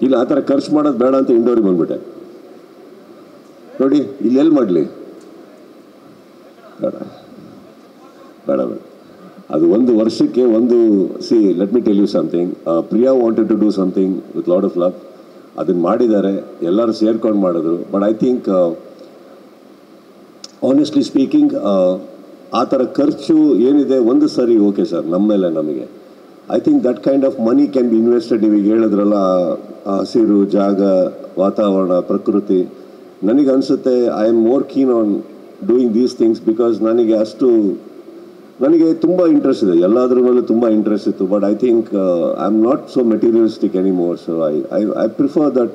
ಇಲ್ಲ ಆ ಥರ ಖರ್ಚು ಮಾಡೋದು ಬೇಡ ಅಂತ ಇಂಡೋರಿಗೆ ಬಂದ್ಬಿಟ್ಟೆ. ನೋಡಿ ಇಲ್ಲಿ ಎಲ್ಲಿ ಮಾಡಲಿ, ಬೇಡ ಬೇಡ ಬೇಡ. ಅದು ಒಂದು ವರ್ಷಕ್ಕೆ ಒಂದು see let me tell you something. Priya wanted to do something with lot of love. ಅದನ್ನು ಮಾಡಿದ್ದಾರೆ, ಎಲ್ಲರೂ ಸೇರ್ಕೊಂಡು ಮಾಡಿದ್ರು. But I think honestly speaking ಆ ಥರ ಖರ್ಚು ಏನಿದೆ ಒಂದು ಸರಿ ಓಕೆ ಸರ್ ನಮ್ಮ ಮೇಲೆ ನಮಗೆ. I think that kind of money can be invested. ನೀವೀಗ ಹೇಳಿದ್ರಲ್ಲ ಹಸಿರು ಜಾಗ, ವಾತಾವರಣ, ಪ್ರಕೃತಿ. ನನಗನ್ಸುತ್ತೆ I am more keen on doing these things because ನನಗೆ ತುಂಬ ಇಂಟ್ರೆಸ್ಟ್ ಇದೆ, ಎಲ್ಲದ್ರ ಮೇಲೂ ತುಂಬ ಇಂಟ್ರೆಸ್ಟ್ ಇತ್ತು. But I think I am not so materialistic anymore. So I prefer that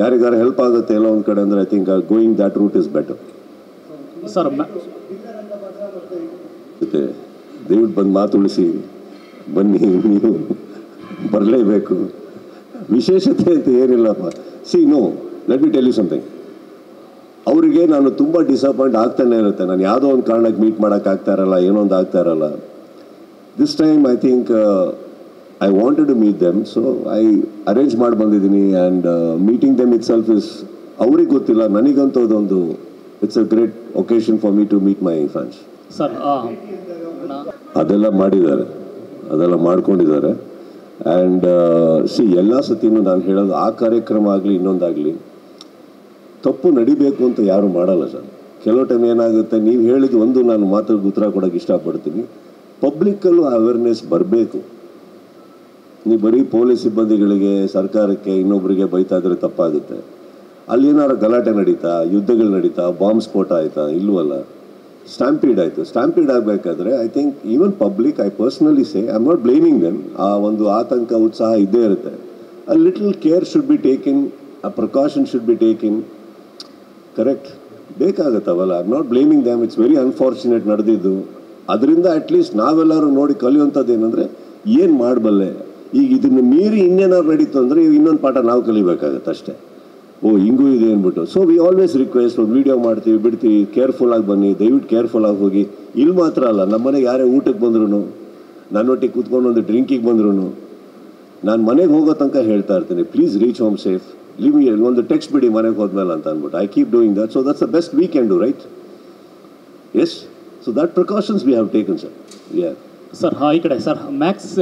ಯಾರಿಗಾರು ಹೆಲ್ಪ್ ಆಗುತ್ತೆ ಎಲ್ಲ ಒಂದು ಕಡೆ ಅಂದರೆ I think going that route is better. Sir ಜೊತೆ ದಯವಿಟ್ಟು ಬಂದು ಮಾತು ಉಳಿಸಿ ಬನ್ನಿ, ನೀವು ಬರಲೇಬೇಕು. ವಿಶೇಷತೆ ಅಂತ ಏನಿಲ್ಲಪ್ಪ. See no let me tell you something. ಅವರಿಗೆ ನಾನು ತುಂಬ ಡಿಸಪಾಯಿಂಟ್ ಆಗ್ತಾನೆ ಇರುತ್ತೆ. ನಾನು ಯಾವುದೋ ಒಂದು ಕಾರಣಕ್ಕೆ ಮೀಟ್ ಮಾಡೋಕ್ಕಾಗ್ತಾ ಇರಲ್ಲ, ಏನೋ ಒಂದು ಆಗ್ತಾ ಇರಲ್ಲ. This time I think I wanted to meet them. So I arrange ಮಾಡಿ ಬಂದಿದ್ದೀನಿ. And meeting them itself is ಅವ್ರಿಗೆ ಗೊತ್ತಿಲ್ಲ, ನನಗಂತೂ ಅದೊಂದು it's a great occasion for me to meet my fans. Sir ಅದೆಲ್ಲ ಮಾಡಿದ್ದಾರೆ, ಅದೆಲ್ಲ ಮಾಡ್ಕೊಂಡಿದ್ದಾರೆ. ಆ್ಯಂಡ್ ಸಿ ಎಲ್ಲ ಸತಿನೂ ನಾನು ಹೇಳೋದು ಆ ಕಾರ್ಯಕ್ರಮ ಆಗಲಿ ಇನ್ನೊಂದಾಗಲಿ ತಪ್ಪು ನಡಿಬೇಕು ಅಂತ ಯಾರು ಮಾಡಲ್ಲ ಸರ್. ಕೆಲವು ಟೈಮ್ ಏನಾಗುತ್ತೆ, ನೀವು ಹೇಳಿದ ಒಂದು ನಾನು ಮಾತಿಗೆ ಉತ್ತರ ಕೊಡೋಕ್ಕೆ ಇಷ್ಟಪಡ್ತೀನಿ. ಪಬ್ಲಿಕ್ಕಲ್ಲೂ ಅವೇರ್ನೆಸ್ ಬರಬೇಕು. ನೀವು ಬರೀ ಪೊಲೀಸ್ ಸಿಬ್ಬಂದಿಗಳಿಗೆ, ಸರ್ಕಾರಕ್ಕೆ, ಇನ್ನೊಬ್ಬರಿಗೆ ಬೈತಾ ಇದ್ರೆ ತಪ್ಪಾಗುತ್ತೆ. ಅಲ್ಲಿ ಏನಾರು ಗಲಾಟೆ ನಡೀತಾ, ಯುದ್ಧಗಳು ನಡೀತಾ, ಬಾಂಬ್ ಸ್ಫೋಟ ಆಯಿತಾ? ಇಲ್ಲವಲ್ಲ. ಸ್ಟ್ಯಾಂಪೀಡ್ ಆಯಿತು. ಸ್ಟ್ಯಾಂಪೀಡ್ ಆಗಬೇಕಾದ್ರೆ I think even public, I personally say I am not blaming them. ಆ ಒಂದು ಆತಂಕ, ಉತ್ಸಾಹ ಇದ್ದೇ ಇರುತ್ತೆ. A little care should be taken, a precaution should be taken. Correct ಬೇಕಾಗುತ್ತವಲ್ಲ. I am not blaming them. It's very unfortunate ನಡೆದಿದ್ದು. ಅದರಿಂದ at least ನಾವೆಲ್ಲರೂ ನೋಡಿ ಕಲಿಯುವಂಥದ್ದು ಏನಂದರೆ ಏನು ಮಾಡಬಲ್ಲೆ. ಈಗ ಇದನ್ನು ಮೀರಿ ಇನ್ನೇನಾದ್ರು ನಡೀತು ಅಂದರೆ ಇನ್ನೊಂದು ಪಾಠ ನಾವು ಕಲಿಬೇಕಾಗತ್ತೆ ಅಷ್ಟೇ. ಓ ಹಿಂಗೂ ಇದೆ ಅಂದ್ಬಿಟ್ಟು. ಸೊ ವಿ ಆಲ್ವೇಸ್ ರಿಕ್ವೆಸ್ಟ್, ಒಂದು ವೀಡಿಯೋ ಮಾಡ್ತೀವಿ, ಬಿಡ್ತೀವಿ, ಕೇರ್ಫುಲ್ಲಾಗಿ ಬನ್ನಿ, ದಯವಿಟ್ಟು ಕೇರ್ಫುಲ್ಲಾಗಿ ಹೋಗಿ. ಇಲ್ಲಿ ಮಾತ್ರ ಅಲ್ಲ, ನಮ್ಮ ಮನೆಗೆ ಯಾರೇ ಊಟಕ್ಕೆ ಬಂದ್ರು, ನನ್ನೊಟ್ಟಿಗೆ ಕೂತ್ಕೊಂಡು ಒಂದು ಡ್ರಿಂಕಿಗೆ ಬಂದ್ರು, ನಾನು ಮನೆಗೆ ಹೋಗೋ ತನಕ ಹೇಳ್ತಾ ಇರ್ತೀನಿ, please reach home safe, leave me, ಒಂದು ಟೆಕ್ಸ್ಟ್ ಬಿಡಿ ಮನೆಗೆ ಹೋದ್ಮೇಲೆ ಅಂತ ಅಂದ್ಬಿಟ್ಟು. I keep doing that. So that's the best we can do, right? Yes. So that precautions we have taken sir. Yeah sir ಈ ಕಡೆ ಸರ್ ಮ್ಯಾಕ್ಸ್